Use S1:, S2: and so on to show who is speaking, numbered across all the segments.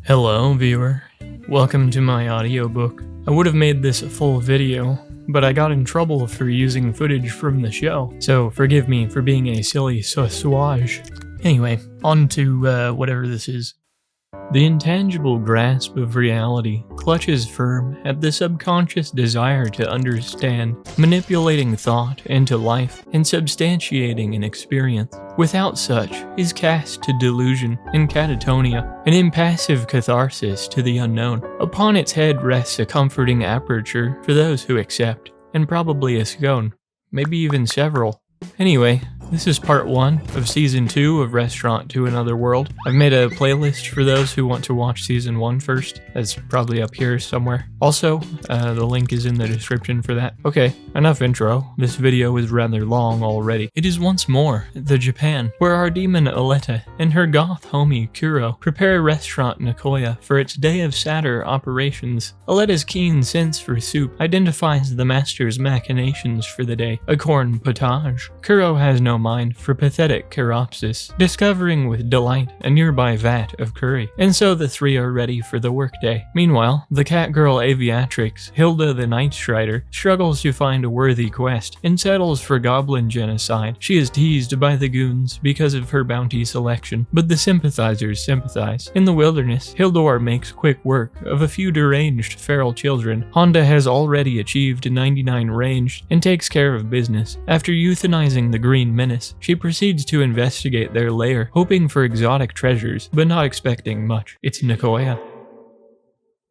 S1: Hello, viewer. Welcome to my audiobook. I would have made this a full video, but I got in trouble for using footage from the show, so forgive me for being a silly sausage. Anyway, on to whatever this is. The intangible grasp of reality clutches firm at the subconscious desire to understand, manipulating thought into life and substantiating an experience. Without such, is cast to delusion and catatonia, an impassive catharsis to the unknown. Upon its head rests a comforting aperture for those who accept, and probably a scone, maybe even several. Anyway, this is part 1 of season 2 of Restaurant to Another World. I've made a playlist for those who want to watch season 1 first. That's probably up here somewhere. Also, the link is in the description for that. Okay, enough intro. This video is rather long already. It is once more the Japan, where our demon Aletta and her goth homie Kuro prepare Restaurant Nekoya for its day of sadder operations. Aletta's keen sense for soup identifies the master's machinations for the day, a corn potage. Kuro has no mind for pathetic chiropsis, discovering with delight a nearby vat of curry, and so the three are ready for the workday. Meanwhile, the catgirl aviatrix, Hilda the Night Strider, struggles to find a worthy quest and settles for goblin genocide. She is teased by the goons because of her bounty selection, but the sympathizers sympathize. In the wilderness, Hildor makes quick work of a few deranged feral children. Honda has already achieved 99 range and takes care of business. After euthanizing the green menace, she proceeds to investigate their lair, hoping for exotic treasures, but not expecting much. It's Nekoya.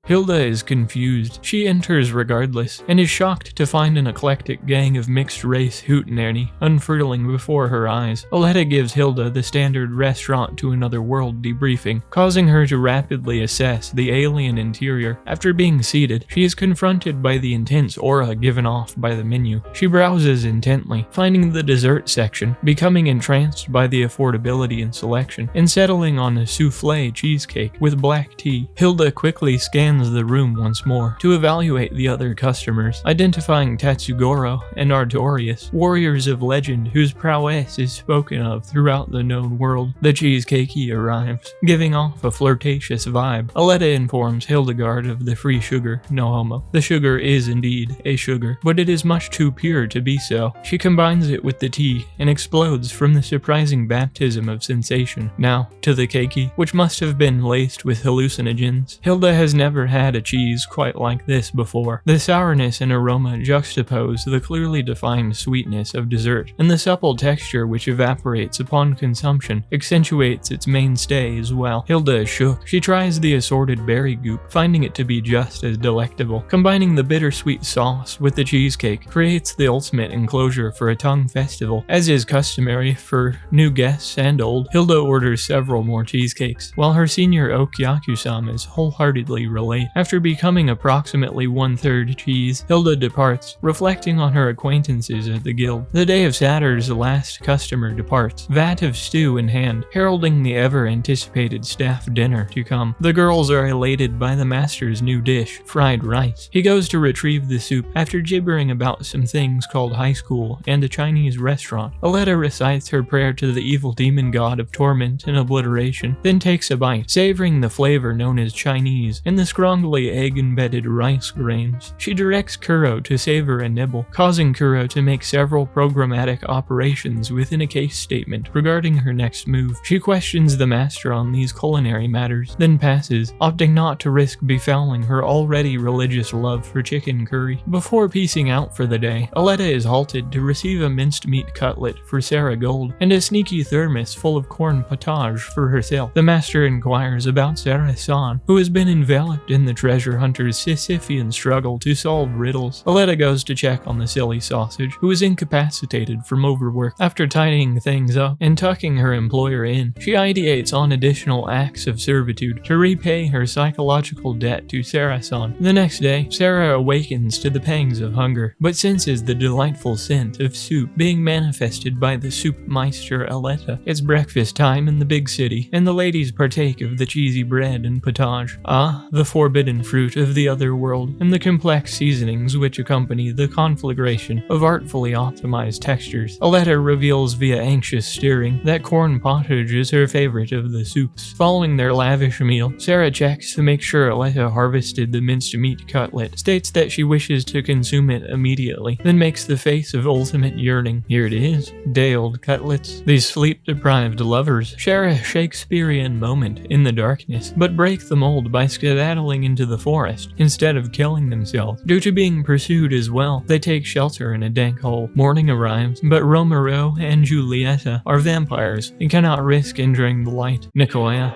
S1: Hilda is confused. She enters regardless, and is shocked to find an eclectic gang of mixed-race hootenanny unfurling before her eyes. Aletta gives Hilda the standard Restaurant to Another World debriefing, causing her to rapidly assess the alien interior. After being seated, she is confronted by the intense aura given off by the menu. She browses intently, finding the dessert section, becoming entranced by the affordability and selection, and settling on a souffle cheesecake with black tea. Hilda quickly scans the room once more to evaluate the other customers, identifying Tatsugoro and Artorius, warriors of legend whose prowess is spoken of throughout the known world. The cheesecakey arrives, giving off a flirtatious vibe. Aletta informs Hildegard of the free sugar, no homo. The sugar is indeed a sugar, but it is much too pure to be so. She combines it with the tea and explodes from the surprising baptism of sensation. Now, to the keiki, which must have been laced with hallucinogens. Hilda has never had a cheese quite like this before. The sourness and aroma juxtapose the clearly defined sweetness of dessert, and the supple texture which evaporates upon consumption accentuates its mainstay as well. Hilda is shook. She tries the assorted berry goop, finding it to be just as delectable. Combining the bittersweet sauce with the cheesecake creates the ultimate enclosure for a tongue festival. As is customary for new guests and old, Hilda orders several more cheesecakes, while her senior Okyaku-sama wholeheartedly relate. After becoming approximately 1/3 cheese, Hilda departs, reflecting on her acquaintances at the guild. The day of Saturn's last customer departs, vat of stew in hand, heralding the ever-anticipated staff dinner to come. The girls are elated by the master's new dish, fried rice. He goes to retrieve the soup after gibbering about some things called high school and a Chinese restaurant. Aletta recites her prayer to the evil demon god of torment and obliteration, then takes a bite, savoring the flavor known as Chinese and the strongly egg-embedded rice grains. She directs Kuro to savor a nibble, causing Kuro to make several programmatic operations within a case statement regarding her next move. She questions the master on these culinary matters, then passes, opting not to risk befouling her already religious love for chicken curry. Before piecing out for the day, Aletta is halted to receive a minced meat cutlet for Sarah Gold and a sneaky thermos full of corn potage for herself. The master inquires about Sarah-san, who has been enveloped in the treasure hunter's Sisyphean struggle to solve riddles. Aletta goes to check on the silly sausage, who is incapacitated from overwork. After tidying things up and tucking her employer in, she ideates on additional acts of servitude to repay her psychological debt to Sarah-san. The next day, Sarah awakens to the pangs of hunger, but senses the delightful scent of soup being manifested by the soup meister Aletta. It's breakfast time in the big city, and the ladies partake of the cheesy bread and potage. Ah, the forbidden fruit of the other world, and the complex seasonings which accompany the conflagration of artfully optimized textures. Aletta reveals via anxious stirring that corn pottage is her favorite of the soups. Following their lavish meal, Sarah checks to make sure Aletta harvested the minced meat cutlet, states that she wishes to consume it immediately, then makes the face of ultimate yearning. Here it is, day-old cutlets. These sleep-deprived lovers share a Shakespearean moment in the darkness, but break the mold by skedaddling into the forest instead of killing themselves. Due to being pursued as well, they take shelter in a dank hole. Morning arrives, but Romero and Giulietta are vampires and cannot risk injuring the light. Nekoya.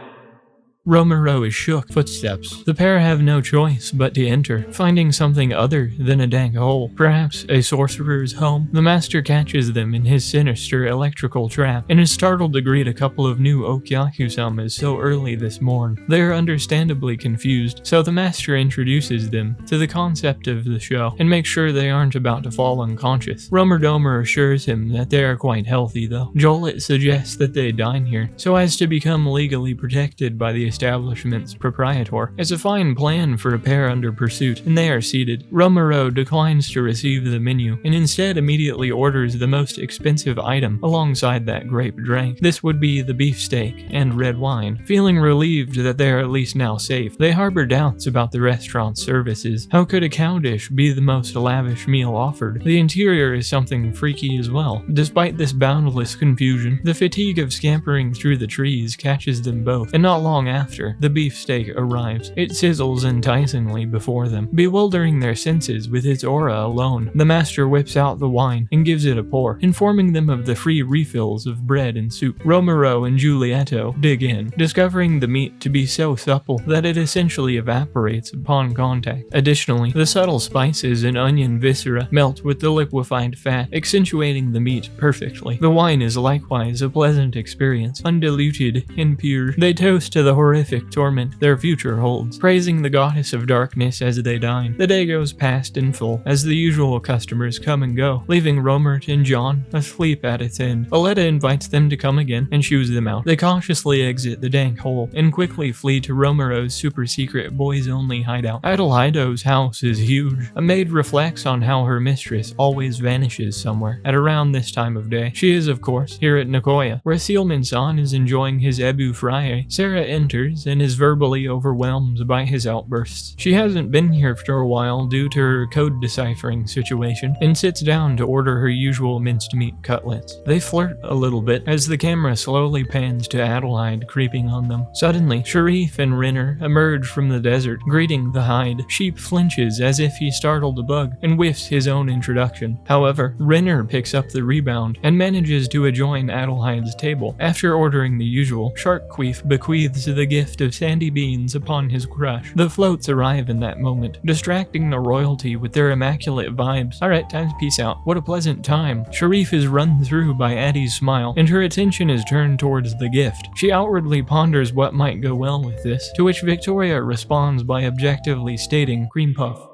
S1: Romero is shook. Footsteps. The pair have no choice but to enter, finding something other than a dank hole. Perhaps a sorcerer's home? The master catches them in his sinister electrical trap, and is startled to greet a couple of new Okyaku-samas so early this morn. They are understandably confused, so the master introduces them to the concept of the show, and makes sure they aren't about to fall unconscious. Romer assures him that they are quite healthy though. Jolit suggests that they dine here, so as to become legally protected by the establishment's proprietor. It's a fine plan for a pair under pursuit, and they are seated. Romero declines to receive the menu, and instead immediately orders the most expensive item alongside that grape drink. This would be the beefsteak and red wine. Feeling relieved that they are at least now safe, they harbor doubts about the restaurant's services. How could a cow dish be the most lavish meal offered? The interior is something freaky as well. Despite this boundless confusion, the fatigue of scampering through the trees catches them both, and not long after, the beefsteak arrives. It sizzles enticingly before them, bewildering their senses with its aura alone. The master whips out the wine and gives it a pour, informing them of the free refills of bread and soup. Romero and Giulietto dig in, discovering the meat to be so supple that it essentially evaporates upon contact. Additionally, the subtle spices and onion viscera melt with the liquefied fat, accentuating the meat perfectly. The wine is likewise a pleasant experience, undiluted and pure. They toast to the horrific torment their future holds, praising the goddess of darkness as they dine. The day goes past in full, as the usual customers come and go, leaving Romert and John asleep at its end. Aletta invites them to come again and shoos them out. They cautiously exit the dank hole and quickly flee to Romero's super-secret boys-only hideout. Adelaido's house is huge. A maid reflects on how her mistress always vanishes somewhere at around this time of day. She is, of course, here at Nekoya, where Sealman-san is enjoying his ebu fraye. Sarah enters and is verbally overwhelmed by his outbursts. She hasn't been here for a while due to her code deciphering situation, and sits down to order her usual minced meat cutlets. They flirt a little bit as the camera slowly pans to Adelaide creeping on them. Suddenly, Sharif and Renner emerge from the desert, greeting the hide. Sheep flinches as if he startled a bug and whiffs his own introduction. However, Renner picks up the rebound and manages to adjoin Adelaide's table. After ordering the usual, Sharkqueef bequeaths the gift of sandy beans upon his crush. The floats arrive in that moment, distracting the royalty with their immaculate vibes. Alright, time to peace out. What a pleasant time. Sharif is run through by Addie's smile, and her attention is turned towards the gift. She outwardly ponders what might go well with this, to which Victoria responds by objectively stating cream puff.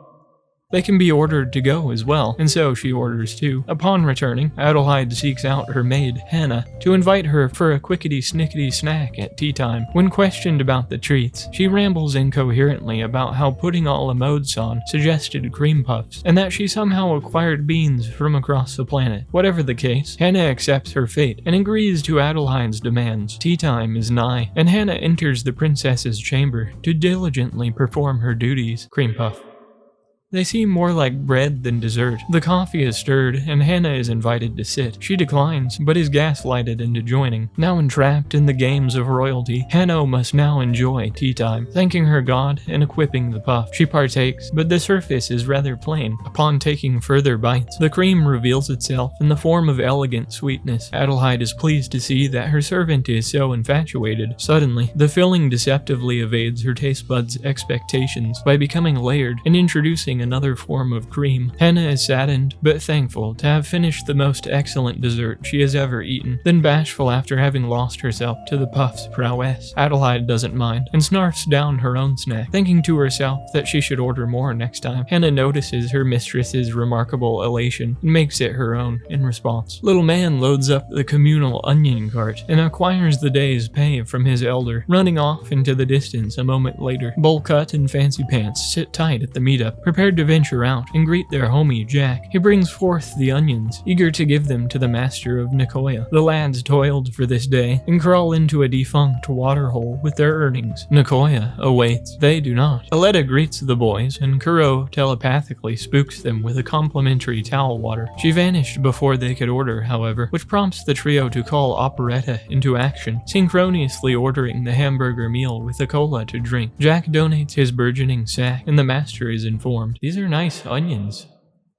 S1: They can be ordered to go as well, and so she orders too. Upon returning, Adelaide seeks out her maid, Hannah, to invite her for a quickety-snickety snack at tea time. When questioned about the treats, she rambles incoherently about how putting all modes on suggested cream puffs, and that she somehow acquired beans from across the planet. Whatever the case, Hannah accepts her fate and agrees to Adelaide's demands. Tea time is nigh, and Hannah enters the princess's chamber to diligently perform her duties. Cream puff. They seem more like bread than dessert. The coffee is stirred, and Hannah is invited to sit. She declines, but is gaslighted into joining. Now entrapped in the games of royalty, Hannah must now enjoy tea time, thanking her god and equipping the puff. She partakes, but the surface is rather plain. Upon taking further bites, the cream reveals itself in the form of elegant sweetness. Adelaide is pleased to see that her servant is so infatuated. Suddenly, the filling deceptively evades her taste buds' expectations by becoming layered and introducing using another form of cream. Hannah is saddened, but thankful to have finished the most excellent dessert she has ever eaten, then bashful after having lost herself to the puff's prowess. Adelaide doesn't mind, and snarfs down her own snack, thinking to herself that she should order more next time. Hannah notices her mistress's remarkable elation and makes it her own in response. Little man loads up the communal onion cart and acquires the day's pay from his elder, running off into the distance a moment later. Bowl cut and fancy pants sit tight at the meetup, prepared to venture out and greet their homie Jack. He brings forth the onions, eager to give them to the master of Nekoya. The lads toiled for this day and crawl into a defunct waterhole with their earnings. Nekoya awaits. They do not. Aletta greets the boys, and Kuro telepathically spooks them with a complimentary towel water. She vanished before they could order, however, which prompts the trio to call Operetta into action, synchronously ordering the hamburger meal with a cola to drink. Jack donates his burgeoning sack, and the master is informed. These are nice onions.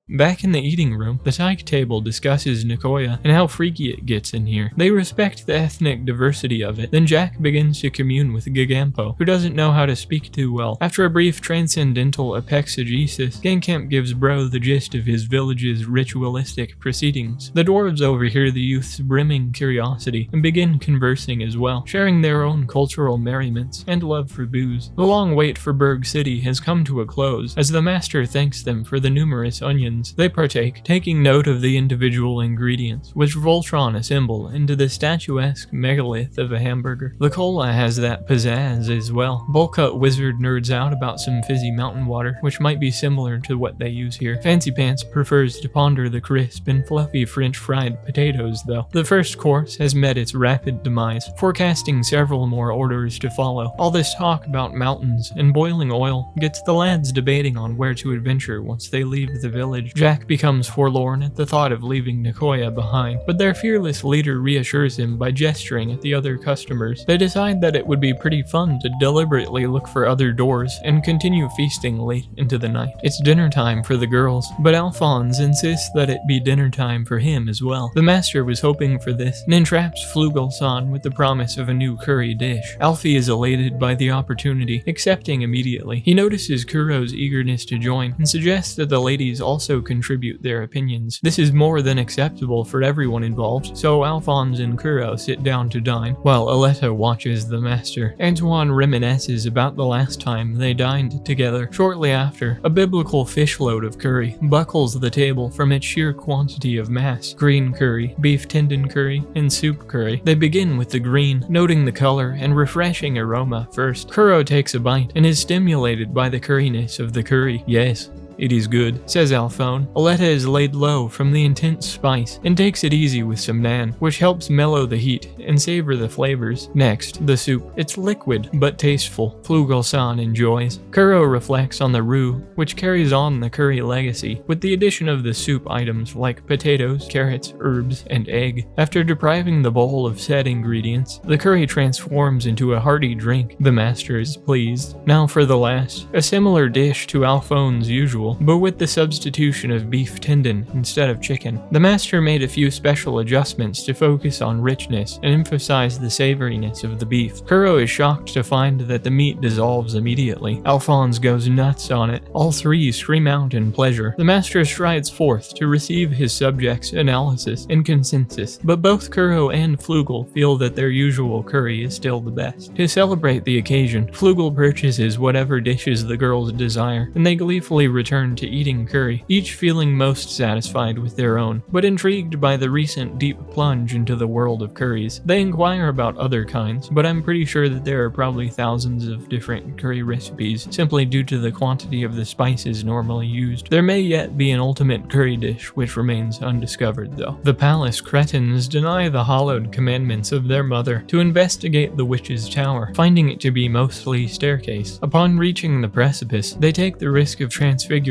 S1: Back in the eating room, the Taik table discusses Nekoya and how freaky it gets in here. They respect the ethnic diversity of it. Then Jack begins to commune with Gigampo, who doesn't know how to speak too well. After a brief transcendental exegesis, Gankamp gives Bro the gist of his village's ritualistic proceedings. The dwarves overhear the youth's brimming curiosity and begin conversing as well, sharing their own cultural merriments and love for booze. The long wait for Berg City has come to a close, as the master thanks them for the numerous onions they partake, taking note of the individual ingredients, which Voltron assemble into the statuesque megalith of a hamburger. The cola has that pizzazz as well. Bullcut Wizard nerds out about some fizzy mountain water, which might be similar to what they use here. Fancy Pants prefers to ponder the crisp and fluffy French fried potatoes, though. The first course has met its rapid demise, forecasting several more orders to follow. All this talk about mountains and boiling oil gets the lads debating on where to adventure once they leave the village. Jack becomes forlorn at the thought of leaving Nekoya behind, but their fearless leader reassures him by gesturing at the other customers. They decide that it would be pretty fun to deliberately look for other doors and continue feasting late into the night. It's dinner time for the girls, but Alphonse insists that it be dinner time for him as well. The master was hoping for this and entraps Flugel-san with the promise of a new curry dish. Alfie is elated by the opportunity, accepting immediately. He notices Kuro's eagerness to join and suggests that the ladies also contribute their opinions. This is more than acceptable for everyone involved, so Alphonse and Kuro sit down to dine, while Aletta watches the master. Antoine reminisces about the last time they dined together. Shortly after, a biblical fishload of curry buckles the table from its sheer quantity of mass. Green curry, beef tendon curry, and soup curry. They begin with the green, noting the color and refreshing aroma first. Kuro takes a bite and is stimulated by the curryness of the curry. Yes, it is good, says Alphone. Aletta is laid low from the intense spice and takes it easy with some naan, which helps mellow the heat and savor the flavors. Next, the soup. It's liquid but tasteful. Flugel-san enjoys. Kuro reflects on the roux, which carries on the curry legacy, with the addition of the soup items like potatoes, carrots, herbs, and egg. After depriving the bowl of said ingredients, the curry transforms into a hearty drink. The master is pleased. Now for the last, a similar dish to Alphone's usual, but with the substitution of beef tendon instead of chicken. The master made a few special adjustments to focus on richness and emphasize the savoriness of the beef. Kuro is shocked to find that the meat dissolves immediately. Alphonse goes nuts on it. All three scream out in pleasure. The master strides forth to receive his subjects' analysis and consensus, but both Kuro and Flugel feel that their usual curry is still the best. To celebrate the occasion, Flugel purchases whatever dishes the girls desire, and they gleefully return to eating curry, each feeling most satisfied with their own, but intrigued by the recent deep plunge into the world of curries. They inquire about other kinds, but I'm pretty sure that there are probably thousands of different curry recipes, simply due to the quantity of the spices normally used. There may yet be an ultimate curry dish which remains undiscovered, though. The palace cretins deny the hallowed commandments of their mother to investigate the witch's tower, finding it to be mostly staircase. Upon reaching the precipice, they take the risk of transfiguration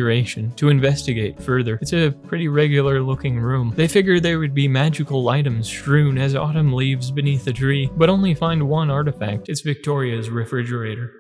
S1: to investigate further. It's a pretty regular looking room. They figure there would be magical items strewn as autumn leaves beneath a tree, but only find one artifact. It's Victoria's refrigerator.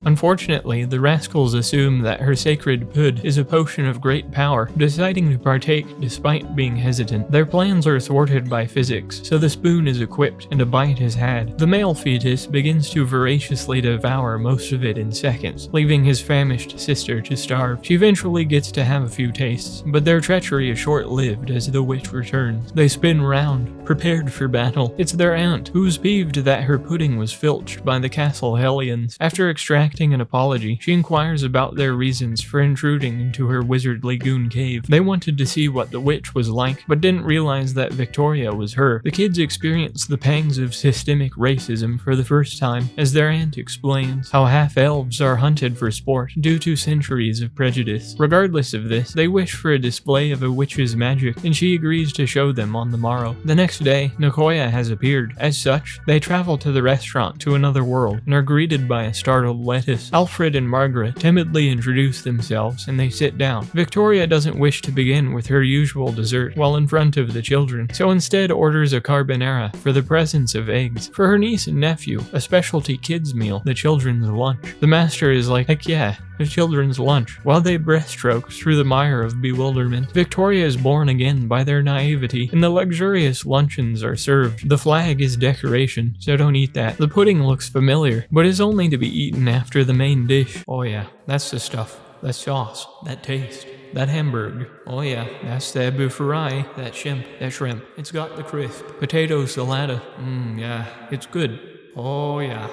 S1: Unfortunately, the rascals assume that her sacred pud is a potion of great power, deciding to partake despite being hesitant. Their plans are thwarted by physics, so the spoon is equipped and a bite is had. The male fetus begins to voraciously devour most of it in seconds, leaving his famished sister to starve. She eventually gets to have a few tastes, but their treachery is short-lived as the witch returns. They spin round, prepared for battle. It's their aunt, who's peeved that her pudding was filched by the castle hellions. After extracting an apology, she inquires about their reasons for intruding into her wizardly goon cave. They wanted to see what the witch was like, but didn't realize that Victoria was her. The kids experience the pangs of systemic racism for the first time, as their aunt explains how half-elves are hunted for sport due to centuries of prejudice. Regardless of this, they wish for a display of a witch's magic, and she agrees to show them on the morrow. The next day, Nekoya has appeared. As such, they travel to the restaurant to another world, and are greeted by a startled Lettuce. Alfred and Margaret timidly introduce themselves and they sit down. Victoria doesn't wish to begin with her usual dessert while in front of the children, so instead orders a carbonara for the presence of eggs. For her niece and nephew, a specialty kids meal, the children's lunch. The master is like, heck yeah, the children's lunch, while they breaststroke through the mire of bewilderment. Victoria is born again by their naivety, and the luxurious luncheons are served. The flag is decoration, so don't eat that. The pudding looks familiar, but is only to be eaten after the main dish. Oh yeah, that's the stuff. That sauce, that taste, that hamburger. Oh yeah, that's the buffet, that shrimp. It's got the crisp. Potato salata. Yeah, it's good. Oh yeah.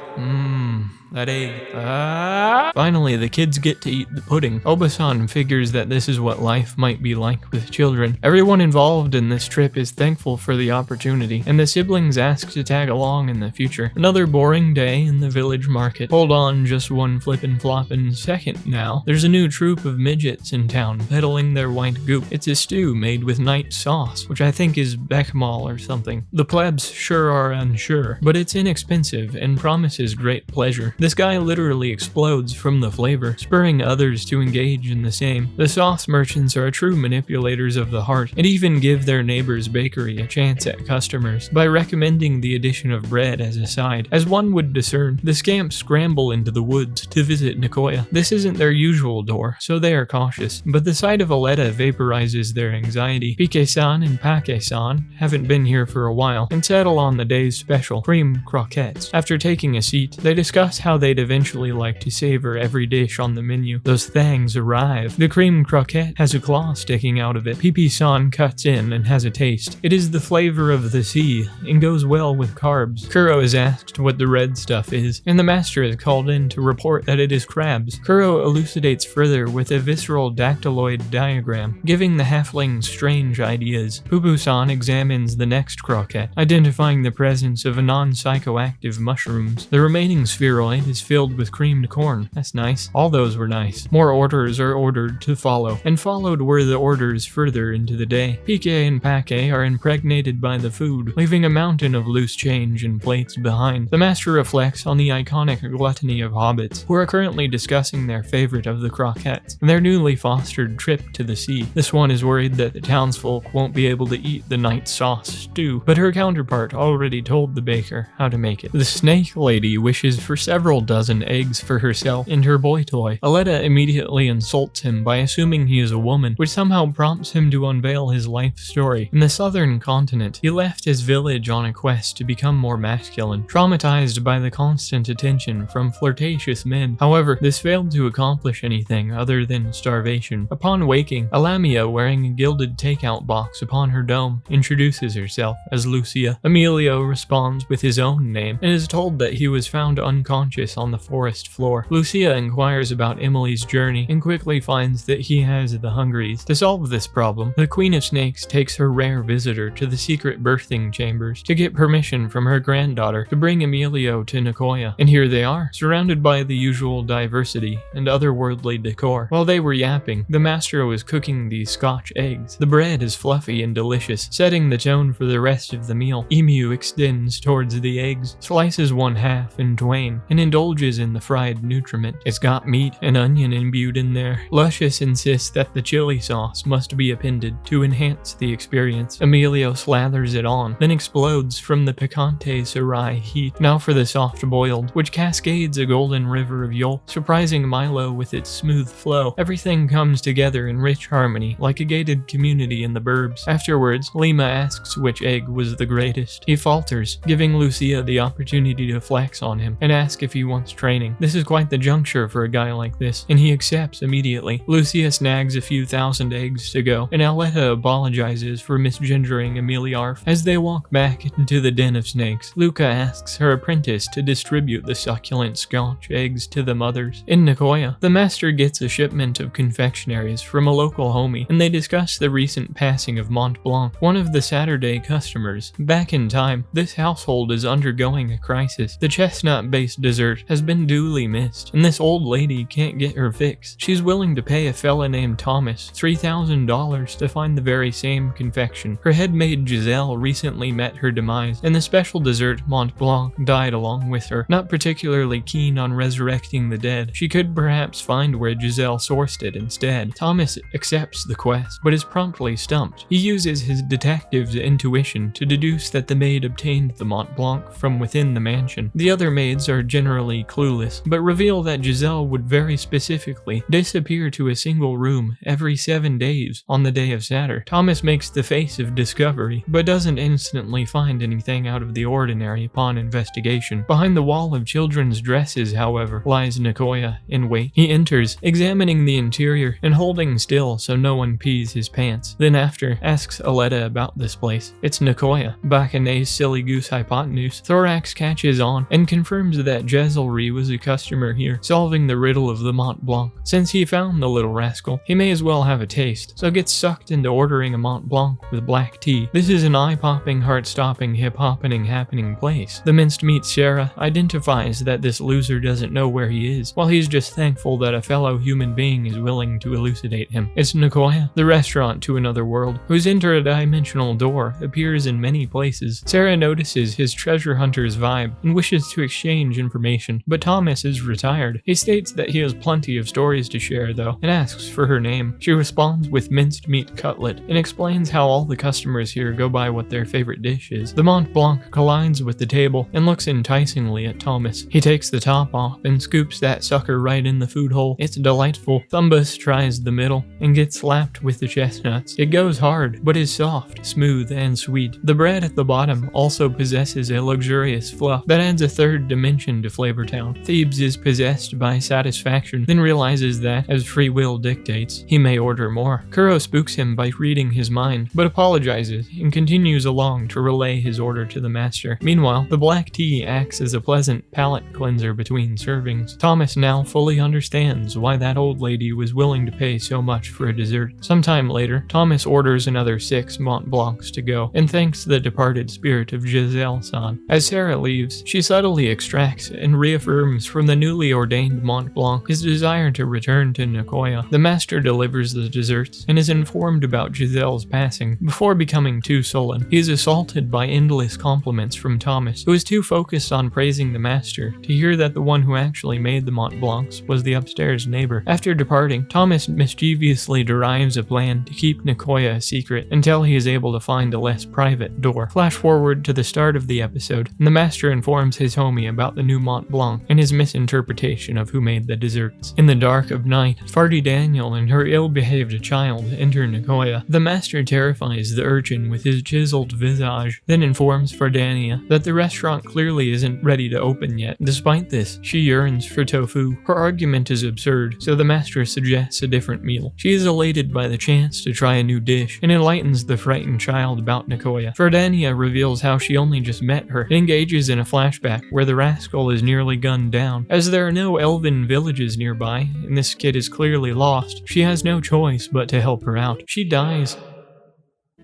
S1: That egg. Finally, the kids get to eat the pudding. Obasan figures that this is what life might be like with children. Everyone involved in this trip is thankful for the opportunity, and the siblings ask to tag along in the future. Another boring day in the village market. Hold on just one flippin' floppin' second now. There's a new troupe of midgets in town peddling their white goop. It's a stew made with night sauce, which I think is Beckmal or something. The plebs sure are unsure, but it's inexpensive and promises great pleasure. This guy literally explodes from the flavor, spurring others to engage in the same. The sauce merchants are true manipulators of the heart, and even give their neighbor's bakery a chance at customers by recommending the addition of bread as a side. As one would discern, the scamps scramble into the woods to visit Nekoya. This isn't their usual door, so they are cautious, but the sight of Aletta vaporizes their anxiety. Pike-san and Pake-san haven't been here for a while, and settle on the day's special, cream croquettes. After taking a seat, they discuss how they'd eventually like to savor every dish on the menu. Those thangs arrive. The cream croquette has a claw sticking out of it. Pipi-san cuts in and has a taste. It is the flavor of the sea and goes well with carbs. Kuro is asked what the red stuff is, and the master is called in to report that it is crabs. Kuro elucidates further with a visceral dactyloid diagram, giving the halflings strange ideas. Pupu-san examines the next croquette, identifying the presence of a non-psychoactive mushrooms. The remaining spheroid is filled with creamed corn. That's nice. All those were nice. More orders are ordered to follow, and followed were the orders further into the day. Pike and Pake are impregnated by the food, leaving a mountain of loose change and plates behind. The master reflects on the iconic gluttony of hobbits, who are currently discussing their favorite of the croquettes, and their newly fostered trip to the sea. This one is worried that the townsfolk won't be able to eat the night sauce stew, but her counterpart already told the baker how to make it. The snake lady wishes for several dozen eggs for herself and her boy toy. Aletta immediately insults him by assuming he is a woman, which somehow prompts him to unveil his life story. In the southern continent, he left his village on a quest to become more masculine, traumatized by the constant attention from flirtatious men. However, this failed to accomplish anything other than starvation. Upon waking, Alamia, wearing a gilded takeout box upon her dome, introduces herself as Lucia. Emilio responds with his own name and is told that he was found unconscious on the forest floor. Lucia inquires about Emily's journey and quickly finds that he has the hungries. To solve this problem, the Queen of Snakes takes her rare visitor to the secret birthing chambers to get permission from her granddaughter to bring Emilio to Nekoya. And here they are, surrounded by the usual diversity and otherworldly decor. While they were yapping, the master was cooking these Scotch eggs. The bread is fluffy and delicious, setting the tone for the rest of the meal. Emu extends towards the eggs, slices one half in twain and indulges in the fried nutriment. It's got meat and onion imbued in there. Luscious insists that the chili sauce must be appended to enhance the experience. Emilio slathers it on, then explodes from the picante serai heat. Now for the soft-boiled, which cascades a golden river of yolk, surprising Milo with its smooth flow. Everything comes together in rich harmony, like a gated community in the burbs. Afterwards, Lima asks which egg was the greatest. He falters, giving Lucia the opportunity to flex on him and ask if he wants training. This is quite the juncture for a guy like this, and he accepts immediately. Lucia snags a few thousand eggs to go, and Aletta apologizes for misgendering Emiliarf. As they walk back into the den of snakes, Luca asks her apprentice to distribute the succulent Scotch eggs to the mothers. In Nekoya, the master gets a shipment of confectionaries from a local homie, and they discuss the recent passing of Mont Blanc, one of the Saturday customers. Back in time, this household is undergoing a crisis. The chestnut-based dessert has been duly missed, and this old lady can't get her fix. She's willing to pay a fella named Thomas $3,000 to find the very same confection. Her head maid Giselle recently met her demise, and the special dessert Mont Blanc died along with her. Not particularly keen on resurrecting the dead, she could perhaps find where Giselle sourced it instead. Thomas accepts the quest, but is promptly stumped. He uses his detective's intuition to deduce that the maid obtained the Mont Blanc from within the mansion. The other maids are generally clueless, but reveal that Giselle would very specifically disappear to a single room every 7 days on the day of Saturn. Thomas makes the face of discovery, but doesn't instantly find anything out of the ordinary upon investigation. Behind the wall of children's dresses, however, lies Nekoya in wait. He enters, examining the interior and holding still so no one pees his pants. Then after, asks Aletta about this place. It's Nekoya. Bacchanal's silly goose hypotenuse. Thorax catches on and confirms that Jezelry was a customer here, solving the riddle of the Mont Blanc. Since he found the little rascal, he may as well have a taste, so gets sucked into ordering a Mont Blanc with black tea. This is an eye-popping, heart-stopping, hip-hoppening happening place. The minced meat Sarah identifies that this loser doesn't know where he is, while he's just thankful that a fellow human being is willing to elucidate him. It's Nekoya, the restaurant to another world, whose interdimensional door appears in many places. Sarah notices his treasure hunter's vibe and wishes to exchange information, but Thomas is retired. He states that he has plenty of stories to share though, and asks for her name. She responds with minced meat cutlet and explains how all the customers here go by what their favorite dish is. The Mont Blanc collides with the table and looks enticingly at Thomas. He takes the top off and scoops that sucker right in the food hole. It's delightful. Thumbus tries the middle and gets slapped with the chestnuts. It goes hard, but is soft, smooth, and sweet. The bread at the bottom also possesses a luxurious fluff that adds a third dimension to Flavortown. Thebes is possessed by satisfaction, then realizes that, as free will dictates, he may order more. Kuro spooks him by reading his mind, but apologizes and continues along to relay his order to the master. Meanwhile, the black tea acts as a pleasant palate cleanser between servings. Thomas now fully understands why that old lady was willing to pay so much for a dessert. Sometime later, Thomas orders another 6 Mont Blancs to go, and thanks the departed spirit of Giselle-san. As Sarah leaves, she subtly extracts and reaffirms from the newly ordained Mont Blanc his desire to return to Nekoya. The master delivers the desserts and is informed about Giselle's passing. Before becoming too sullen, he is assaulted by endless compliments from Thomas, who is too focused on praising the master to hear that the one who actually made the Mont Blancs was the upstairs neighbor. After departing, Thomas mischievously derives a plan to keep Nekoya a secret until he is able to find a less private door. Flash forward to the start of the episode, and the master informs his homie about the new Mont Blanc and his misinterpretation of who made the desserts. In the dark of night, Farty Daniel and her ill-behaved child enter Nekoya. The master terrifies the urchin with his chiseled visage, then informs Fardania that the restaurant clearly isn't ready to open yet. Despite this, she yearns for tofu. Her argument is absurd, so the master suggests a different meal. She is elated by the chance to try a new dish and enlightens the frightened child about Nekoya. Fardania reveals how she only just met her and engages in a flashback where the rascal is nearly gunned down. As there are no elven villages nearby, and this kid is clearly lost, she has no choice but to help her out. She dies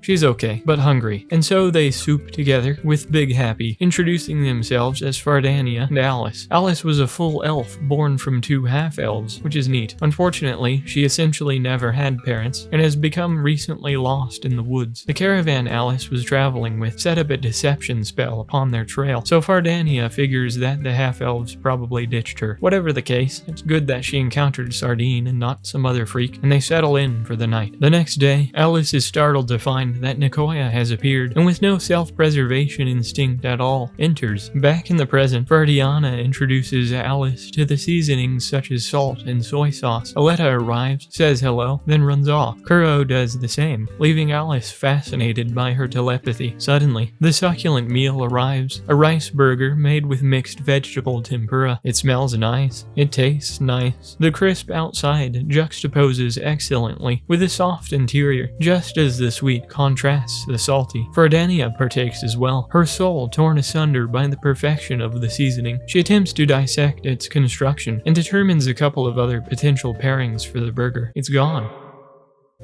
S1: She's okay, but hungry, and so they soup together with Big Happy, introducing themselves as Fardania and Alice. Alice was a full elf born from 2 half-elves, which is neat. Unfortunately, she essentially never had parents, and has become recently lost in the woods. The caravan Alice was traveling with set up a deception spell upon their trail, so Fardania figures that the half-elves probably ditched her. Whatever the case, it's good that she encountered Sardine and not some other freak, and they settle in for the night. The next day, Alice is startled to find that Nekoya has appeared, and with no self-preservation instinct at all, enters. Back in the present, Fardiana introduces Alice to the seasonings such as salt and soy sauce. Aletta arrives, says hello, then runs off. Kuro does the same, leaving Alice fascinated by her telepathy. Suddenly, the succulent meal arrives, a rice burger made with mixed vegetable tempura. It smells nice, it tastes nice. The crisp outside juxtaposes excellently with a soft interior, just as the sweet contrasts the salty. Fardania partakes as well, her soul torn asunder by the perfection of the seasoning. She attempts to dissect its construction and determines a couple of other potential pairings for the burger. It's gone.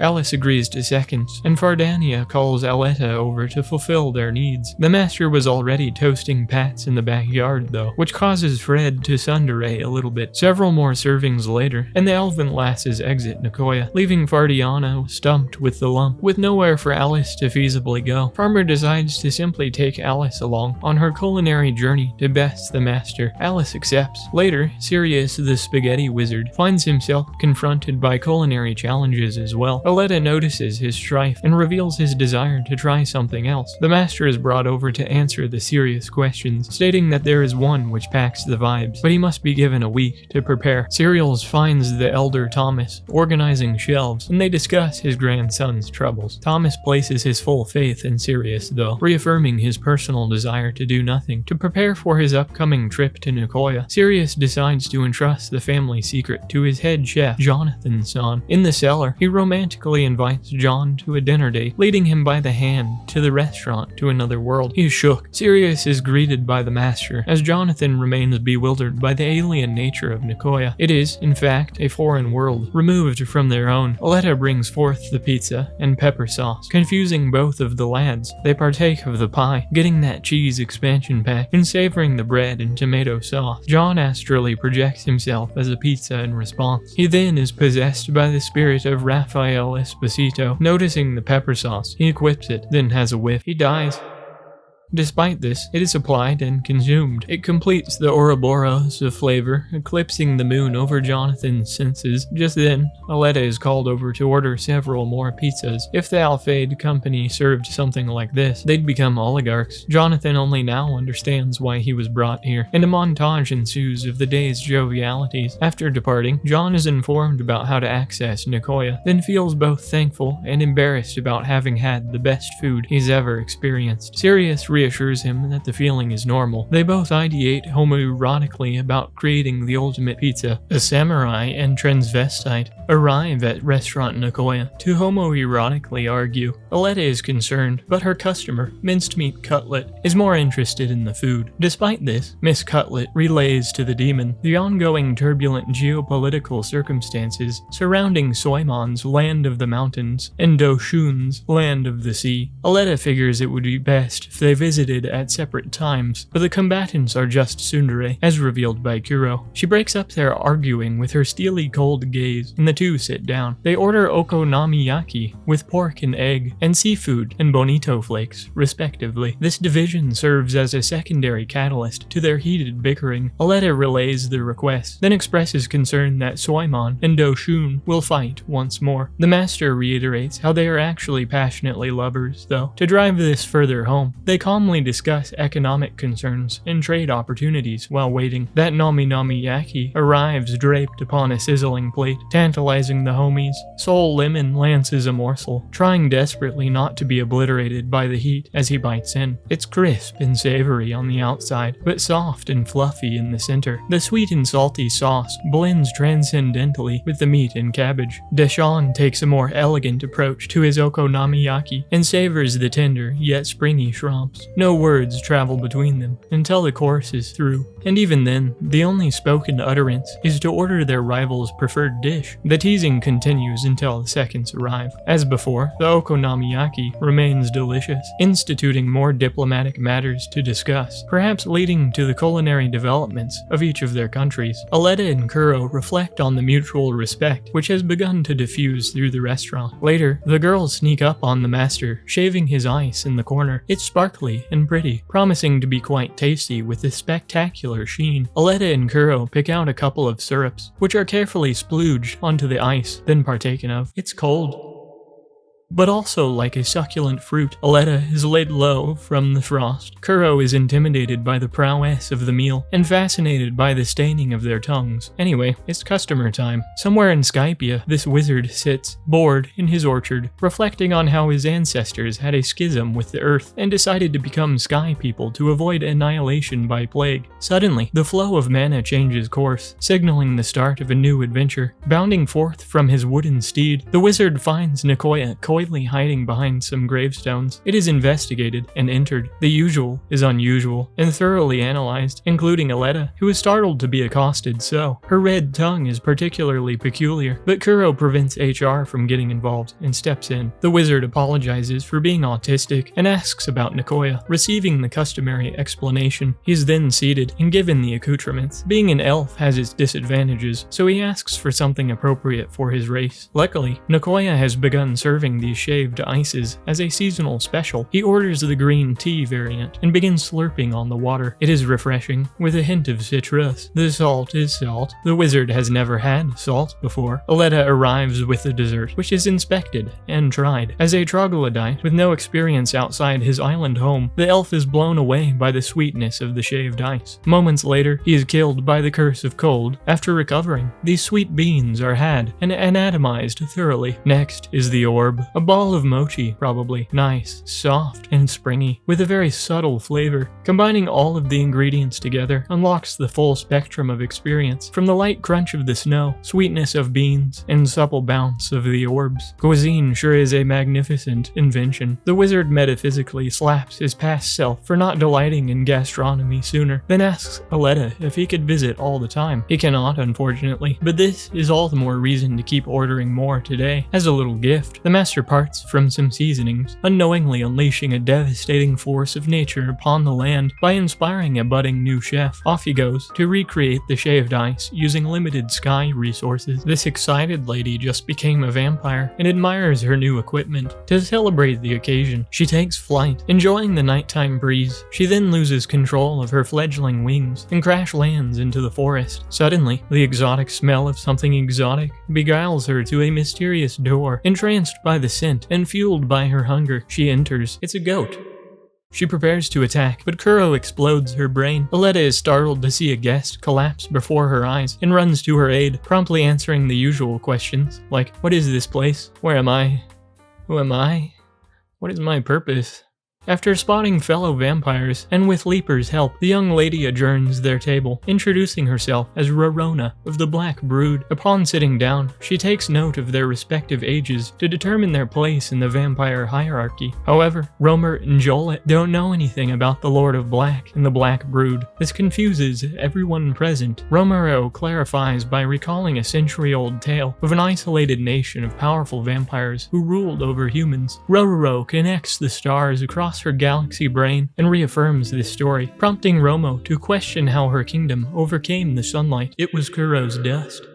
S1: Alice agrees to seconds, and Fardania calls Aletta over to fulfill their needs. The master was already toasting pats in the backyard though, which causes Fred to sunderay a little bit. Several more servings later, and the elven lasses exit Nekoya, leaving Fardiana stumped with the lump. With nowhere for Alice to feasibly go, Farmer decides to simply take Alice along on her culinary journey to best the master. Alice accepts. Later, Sirius the spaghetti wizard finds himself confronted by culinary challenges as well. Aletta notices his strife and reveals his desire to try something else. The master is brought over to answer the serious questions, stating that there is one which packs the vibes, but he must be given a week to prepare. Cereals finds the elder Thomas organizing shelves, and they discuss his grandson's troubles. Thomas places his full faith in Sirius though, reaffirming his personal desire to do nothing. To prepare for his upcoming trip to Nekoya, Sirius decides to entrust the family secret to his head chef, Jonathan-san. In the cellar, he romantically invites John to a dinner date, leading him by the hand to the restaurant to another world. He is shook. Sirius is greeted by the master, as Jonathan remains bewildered by the alien nature of Nekoya. It is, in fact, a foreign world, removed from their own. Aletta brings forth the pizza and pepper sauce, confusing both of the lads. They partake of the pie, getting that cheese expansion pack, and savoring the bread and tomato sauce. John astrally projects himself as a pizza in response. He then is possessed by the spirit of Raphael Esposito. Noticing the pepper sauce, he equips it, then has a whiff. He dies. Despite this, it is applied and consumed. It completes the Ouroboros of flavor, eclipsing the moon over Jonathan's senses. Just then, Aletta is called over to order several more pizzas. If the Alfade company served something like this, they'd become oligarchs. Jonathan only now understands why he was brought here, and a montage ensues of the day's jovialities. After departing, John is informed about how to access Nekoya, then feels both thankful and embarrassed about having had the best food he's ever experienced. Sirius reassures him that the feeling is normal. They both ideate homoerotically about creating the ultimate pizza. A samurai and transvestite arrive at restaurant Nekoya to homoerotically argue. Aletta is concerned, but her customer, minced meat Cutlet, is more interested in the food. Despite this, Miss Cutlet relays to the demon the ongoing turbulent geopolitical circumstances surrounding Soimon's Land of the Mountains and Doshun's Land of the Sea. Aletta figures it would be best if they visited at separate times, but the combatants are just tsundere, as revealed by Kuro. She breaks up their arguing with her steely cold gaze, and the two sit down. They order okonomiyaki with pork and egg, and seafood and bonito flakes, respectively. This division serves as a secondary catalyst to their heated bickering. Aletta relays the request, then expresses concern that Soimon and Doshun will fight once more. The master reiterates how they are actually passionately lovers, though. To drive this further home, they calmly discuss economic concerns and trade opportunities while waiting. That nami-nami-yaki arrives draped upon a sizzling plate, tantalizing the homies. Soul Lemon lances a morsel, trying desperately not to be obliterated by the heat as he bites in. It's crisp and savory on the outside, but soft and fluffy in the center. The sweet and salty sauce blends transcendentally with the meat and cabbage. Deshawn takes a more elegant approach to his okonomiyaki and savors the tender yet springy shrimps. No words travel between them until the course is through, and even then, the only spoken utterance is to order their rival's preferred dish. They The teasing continues until the seconds arrive. As before, the okonomiyaki remains delicious, instituting more diplomatic matters to discuss, perhaps leading to the culinary developments of each of their countries. Aletta and Kuro reflect on the mutual respect which has begun to diffuse through the restaurant. Later, the girls sneak up on the master, shaving his ice in the corner. It's sparkly and pretty, promising to be quite tasty with a spectacular sheen. Aletta and Kuro pick out a couple of syrups, which are carefully splooged onto the ice, then partaken of. It's cold, but also like a succulent fruit. Aletta is laid low from the frost. Kuro is intimidated by the prowess of the meal and fascinated by the staining of their tongues. Anyway, it's customer time. Somewhere in Skypia, this wizard sits, bored in his orchard, reflecting on how his ancestors had a schism with the earth and decided to become sky people to avoid annihilation by plague. Suddenly, the flow of mana changes course, signaling the start of a new adventure. Bounding forth from his wooden steed, the wizard finds Nekoya coyly hiding behind some gravestones. It is investigated and entered. The usual is unusual and thoroughly analyzed, including Aletta, who is startled to be accosted so. Her red tongue is particularly peculiar, but Kuro prevents HR from getting involved and steps in. The wizard apologizes for being autistic and asks about Nekoya, receiving the customary explanation. He is then seated and given the accoutrements. Being an elf has its disadvantages, so he asks for something appropriate for his race. Luckily, Nekoya has begun serving these shaved ices as a seasonal special. He orders the green tea variant and begins slurping on the water. It is refreshing, with a hint of citrus. The salt is salt. The wizard has never had salt before. Aletta arrives with the dessert, which is inspected and tried. As a troglodyte with no experience outside his island home, the elf is blown away by the sweetness of the shaved ice. Moments later, he is killed by the curse of cold. After recovering, these sweet beans are had and anatomized thoroughly. Next is the orb, a ball of mochi, probably. Nice, soft, and springy, with a very subtle flavor. Combining all of the ingredients together unlocks the full spectrum of experience, from the light crunch of the snow, sweetness of beans, and supple bounce of the orbs. Cuisine sure is a magnificent invention. The wizard metaphysically slaps his past self for not delighting in gastronomy sooner, then asks Aletta if he could visit all the time. He cannot, unfortunately, but this is all the more reason to keep ordering more today. As a little gift, the master parts from some seasonings, unknowingly unleashing a devastating force of nature upon the land by inspiring a budding new chef. Off he goes to recreate the shaved ice using limited sky resources. This excited lady just became a vampire and admires her new equipment. To celebrate the occasion, she takes flight, enjoying the nighttime breeze. She then loses control of her fledgling wings and crash lands into the forest. Suddenly, the exotic smell of something exotic beguiles her to a mysterious door. Entranced by the scent and fueled by her hunger, she enters. It's a goat. She prepares to attack, but Kuro explodes her brain. Aletta is startled to see a guest collapse before her eyes and runs to her aid, promptly answering the usual questions, like, what is this place? Where am I? Who am I? What is my purpose? After spotting fellow vampires, and with Leaper's help, the young lady adjourns their table, introducing herself as Rorona of the Black Brood. Upon sitting down, she takes note of their respective ages to determine their place in the vampire hierarchy. However, Romer and Jolet don't know anything about the Lord of Black and the Black Brood. This confuses everyone present. Romero clarifies by recalling a century-old tale of an isolated nation of powerful vampires who ruled over humans. Rororo connects the stars across her galaxy brain and reaffirms this story, prompting Romo to question how her kingdom overcame the sunlight. It was Kuro's dust.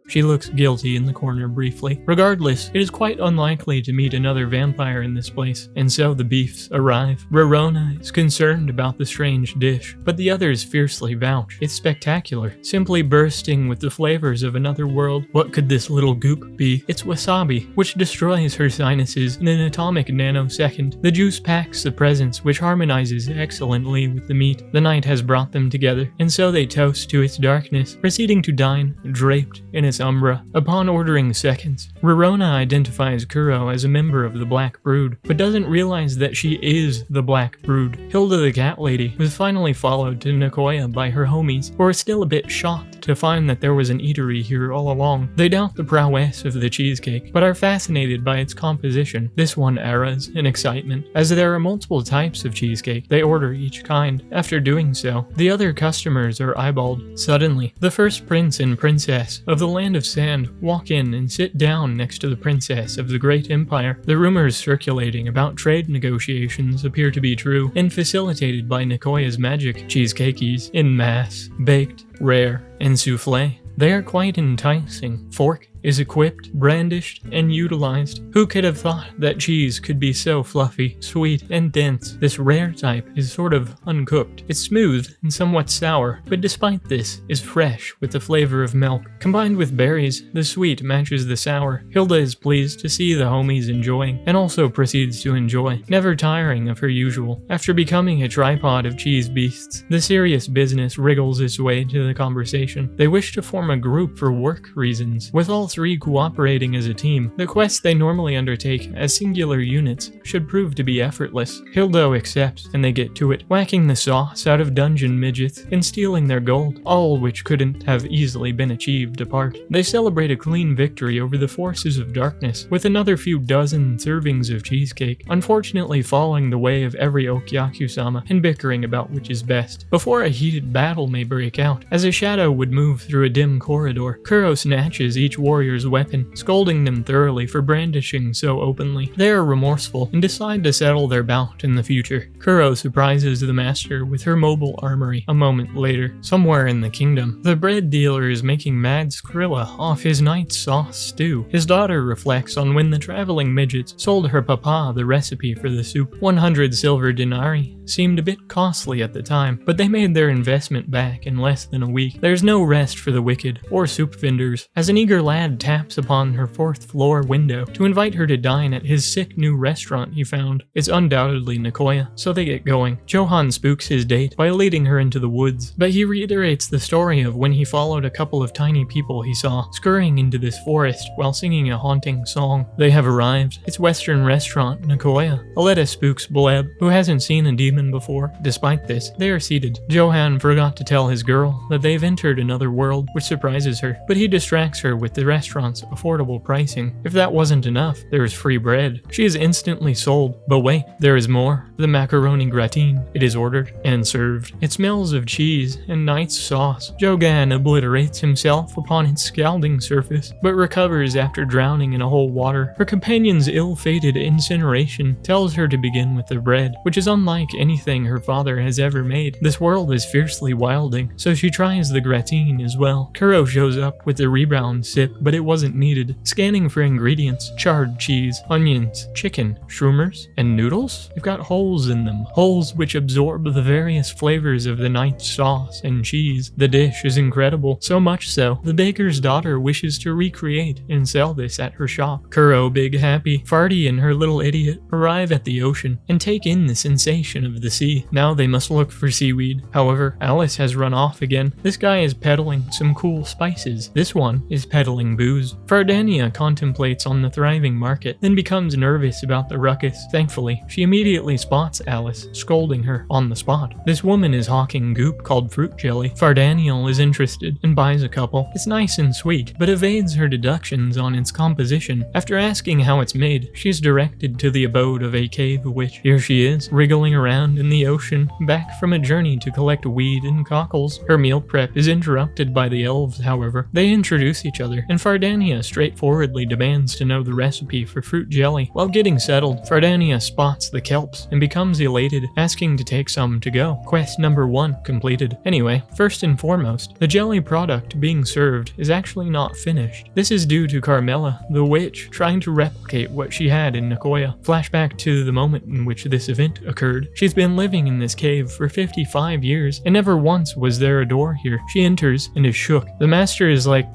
S1: She looks guilty in the corner briefly. Regardless, it is quite unlikely to meet another vampire in this place, and so the beefs arrive. Rorona is concerned about the strange dish, but the others fiercely vouch. It's spectacular, simply bursting with the flavors of another world. What could this little goop be? It's wasabi, which destroys her sinuses in an atomic nanosecond. The juice packs the presence, which harmonizes excellently with the meat. The night has brought them together, and so they toast to its darkness, proceeding to dine, draped in its umbra. Upon ordering seconds, Rorona identifies Kuro as a member of the Black Brood, but doesn't realize that she is the Black Brood. Hilda the cat lady was finally followed to Nekoya by her homies, who are still a bit shocked to find that there was an eatery here all along. They doubt the prowess of the cheesecake, but are fascinated by its composition. This one arras in excitement. As there are multiple types of cheesecake, they order each kind. After doing so, the other customers are eyeballed. Suddenly, the first prince and princess of the land land of sand, walk in and sit down next to the princess of the great empire. The rumors circulating about trade negotiations appear to be true, and facilitated by Nekoya's magic cheesecakes in mass, baked, rare, and soufflé. They are quite enticing. Fork is equipped, brandished, and utilized. Who could have thought that cheese could be so fluffy, sweet, and dense? This rare type is sort of uncooked. It's smooth and somewhat sour, but despite this, is fresh with the flavor of milk. Combined with berries, the sweet matches the sour. Hilda is pleased to see the homies enjoying, and also proceeds to enjoy, never tiring of her usual. After becoming a tripod of cheese beasts, the serious business wriggles its way to the conversation. They wish to form a group for work reasons, with all three cooperating as a team. The quests they normally undertake as singular units should prove to be effortless. Hilda accepts, and they get to it, whacking the sauce out of dungeon midgets and stealing their gold, all which couldn't have easily been achieved apart. They celebrate a clean victory over the forces of darkness, with another few dozen servings of cheesecake, unfortunately following the way of every Okyaku-sama and bickering about which is best, before a heated battle may break out. As a shadow would move through a dim corridor, Kuro snatches each warrior's weapon, scolding them thoroughly for brandishing so openly. They are remorseful and decide to settle their bout in the future. Kuro surprises the master with her mobile armory a moment later. Somewhere in the kingdom, the bread dealer is making mad skrilla off his night's sauce stew. His daughter reflects on when the traveling midgets sold her papa the recipe for the soup. 100 silver denarii seemed a bit costly at the time, but they made their investment back in less than a week. There's no rest for the wicked or soup vendors, as an eager lad taps upon her 4th floor window to invite her to dine at his sick new restaurant he found. It's undoubtedly Nekoya, so they get going. Johan spooks his date by leading her into the woods, but he reiterates the story of when he followed a couple of tiny people he saw scurrying into this forest while singing a haunting song. They have arrived. It's Western Restaurant Nekoya. Aletta spooks Bleb, who hasn't seen a demon before. Despite this, they are seated. Johan forgot to tell his girl that they've entered another world, which surprises her, but he distracts her with the restaurant's affordable pricing. If that wasn't enough, there is free bread. She is instantly sold. But wait, there is more. The macaroni gratin. It is ordered and served. It smells of cheese and nice sauce. Jogan obliterates himself upon its scalding surface, but recovers after drowning in a whole water. Her companion's ill-fated incineration tells her to begin with the bread, which is unlike anything her father has ever made. This world is fiercely wilding, so she tries the gratin as well. Kuro shows up with the rebound sip, but it wasn't needed. Scanning for ingredients: charred cheese, onions, chicken, shroomers, and noodles? They've got holes in them. Holes which absorb the various flavors of the nice sauce and cheese. The dish is incredible, so much so, the baker's daughter wishes to recreate and sell this at her shop. Kuro, big happy, Farty and her little idiot arrive at the ocean and take in the sensation of the sea. Now they must look for seaweed. However, Alice has run off again. This guy is peddling some cool spices. This one is peddling booze. Fardania contemplates on the thriving market, then becomes nervous about the ruckus. Thankfully, she immediately spots Alice, scolding her on the spot. This woman is hawking goop called fruit jelly. Fardaniel is interested and buys a couple. It's nice and sweet, but evades her deductions on its composition. After asking how it's made, she's directed to the abode of a cave witch. Here she is, wriggling around in the ocean, back from a journey to collect weed and cockles. Her meal prep is interrupted by the elves, however. They introduce each other, and Fardania straightforwardly demands to know the recipe for fruit jelly. While getting settled, Fardania spots the kelps and becomes elated, asking to take some to go. Quest number 1 completed. Anyway, first and foremost, the jelly product being served is actually not finished. This is due to Carmela, the witch, trying to replicate what she had in Nekoya. Flashback to the moment in which this event occurred. She's been living in this cave for 55 years, and never once was there a door here. She enters and is shook. The master is like,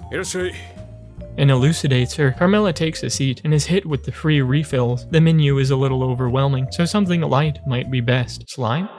S1: and elucidates her. Carmela takes a seat and is hit with the free refills. The menu is a little overwhelming, so something light might be best. Slime?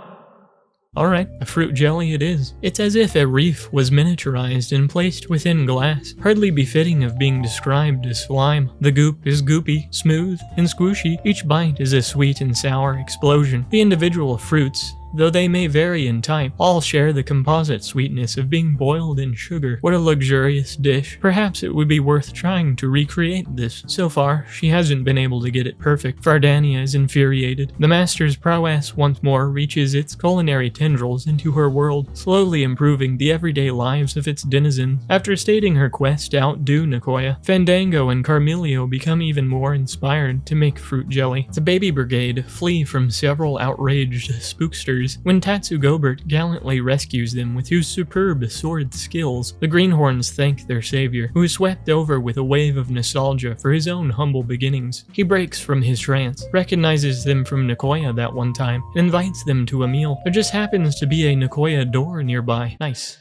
S1: Alright, a fruit jelly it is. It's as if a reef was miniaturized and placed within glass, hardly befitting of being described as slime. The goop is goopy, smooth, and squishy. Each bite is a sweet and sour explosion. The individual fruits though they may vary in type, all share the composite sweetness of being boiled in sugar. What a luxurious dish. Perhaps it would be worth trying to recreate this. So far, she hasn't been able to get it perfect. Fardania is infuriated. The master's prowess once more reaches its culinary tendrils into her world, slowly improving the everyday lives of its denizens. After stating her quest to outdo Nekoya, Fandango and Carmelio become even more inspired to make fruit jelly. The baby brigade flee from several outraged spooksters when Tatsu Gobert gallantly rescues them with his superb sword skills. The Greenhorns thank their savior, who is swept over with a wave of nostalgia for his own humble beginnings. He breaks from his trance, recognizes them from Nekoya that one time, and invites them to a meal. There just happens to be a Nekoya door nearby. Nice.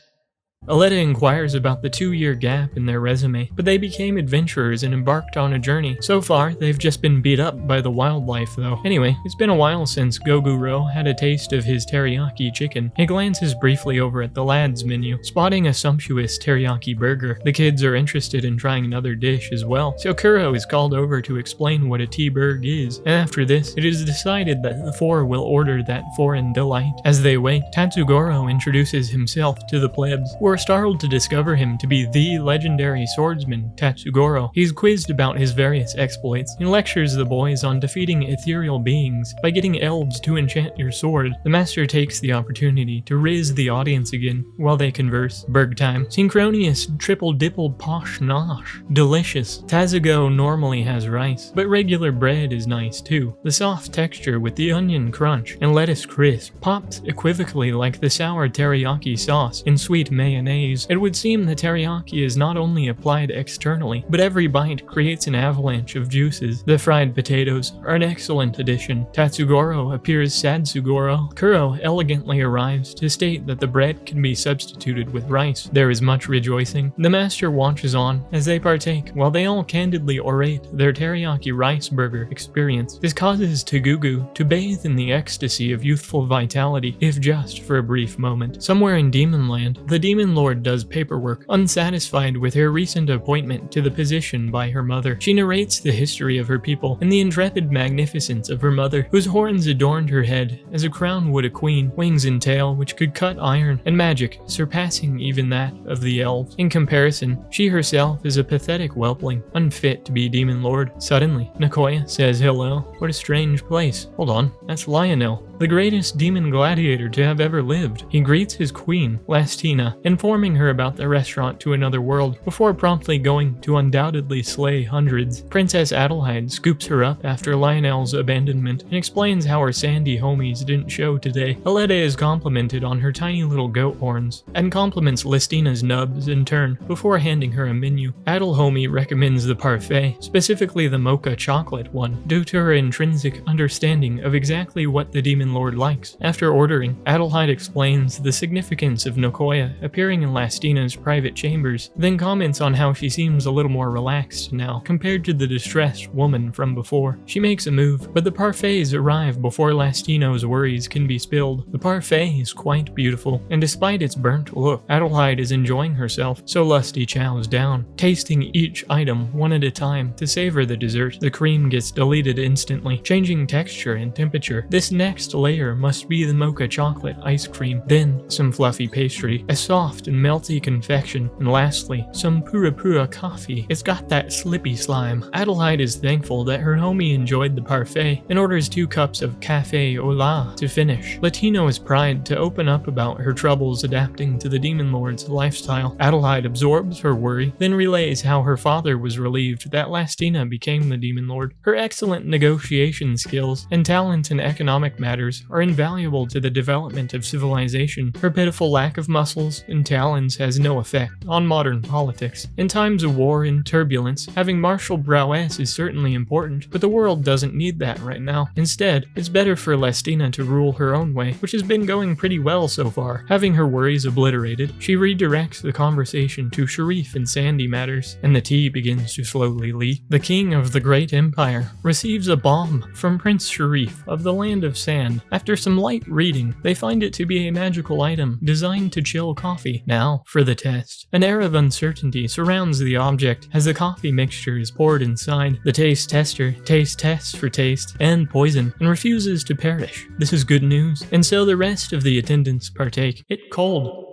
S1: Aletta inquires about the 2-year gap in their resume, but they became adventurers and embarked on a journey. So far, they've just been beat up by the wildlife though. Anyway, it's been a while since Goguro had a taste of his teriyaki chicken. He glances briefly over at the lad's menu, spotting a sumptuous teriyaki burger. The kids are interested in trying another dish as well, so Kuro is called over to explain what a T-burg is, and after this, it is decided that the four will order that foreign delight. As they wait, Tatsugoro introduces himself to the plebs, who are startled to discover him to be the legendary swordsman Tatsugoro. He's quizzed about his various exploits and lectures the boys on defeating ethereal beings by getting elves to enchant your sword. The master takes the opportunity to riz the audience again while they converse. Burg time. Synchronous triple dippled posh nosh. Delicious. Tazugo normally has rice, but regular bread is nice too. The soft texture with the onion crunch and lettuce crisp pops equivocally like the sour teriyaki sauce in sweet mayonnaise. It would seem the teriyaki is not only applied externally, but every bite creates an avalanche of juices. The fried potatoes are an excellent addition. Tatsugoro appears Sadsugoro. Kuro elegantly arrives to state that the bread can be substituted with rice. There is much rejoicing. The master watches on as they partake, while they all candidly orate their teriyaki rice burger experience. This causes Tegugu to bathe in the ecstasy of youthful vitality, if just for a brief moment. Somewhere in Demon Land, the Demon Lord does paperwork, unsatisfied with her recent appointment to the position by her mother. She narrates the history of her people and the intrepid magnificence of her mother, whose horns adorned her head as a crown would a queen, wings and tail which could cut iron, and magic surpassing even that of the elves. In comparison, she herself is a pathetic whelpling, unfit to be Demon Lord. Suddenly, Nekoya says hello. What a strange place. Hold on, that's Lionel, the greatest demon gladiator to have ever lived. He greets his queen, Lastina, informing her about the restaurant to another world, before promptly going to undoubtedly slay hundreds. Princess Adelheid scoops her up after Lionel's abandonment and explains how her sandy homies didn't show today. Aletta is complimented on her tiny little goat horns, and compliments Lastina's nubs in turn, before handing her a menu. Adelhomie recommends the parfait, specifically the mocha chocolate one, due to her intrinsic understanding of exactly what the Demon Lord likes. After ordering, Adelheid explains the significance of Nekoya appearing in Lastina's private chambers, then comments on how she seems a little more relaxed now, compared to the distressed woman from before. She makes a move, but the parfaits arrive before Lastino's worries can be spilled. The parfait is quite beautiful, and despite its burnt look, Adelheid is enjoying herself, so Lusty chows down, tasting each item one at a time to savor the dessert. The cream gets deleted instantly, changing texture and temperature. This next layer must be the mocha chocolate ice cream, then some fluffy pastry, a soft and melty confection, and lastly, some pura coffee. It's got that slippy slime. Adelheid is thankful that her homie enjoyed the parfait and orders 2 cups of café au lait to finish. Latino is primed to open up about her troubles adapting to the Demon Lord's lifestyle. Adelheid absorbs her worry, then relays how her father was relieved that Lastina became the Demon Lord. Her excellent negotiation skills and talent in economic matters are invaluable to the development of civilization. Her pitiful lack of muscles and talons has no effect on modern politics. In times of war and turbulence, having martial prowess is certainly important, but the world doesn't need that right now. Instead, it's better for Lastina to rule her own way, which has been going pretty well so far. Having her worries obliterated, she redirects the conversation to Sharif and Sandy matters, and the tea begins to slowly leak. The king of the great empire receives a bomb from Prince Sharif of the land of sand, hand. After some light reading, they find it to be a magical item designed to chill coffee. Now, for the test. An air of uncertainty surrounds the object as the coffee mixture is poured inside. The taste tester tests for taste and poison and refuses to perish. This is good news, and so the rest of the attendants partake. It cold.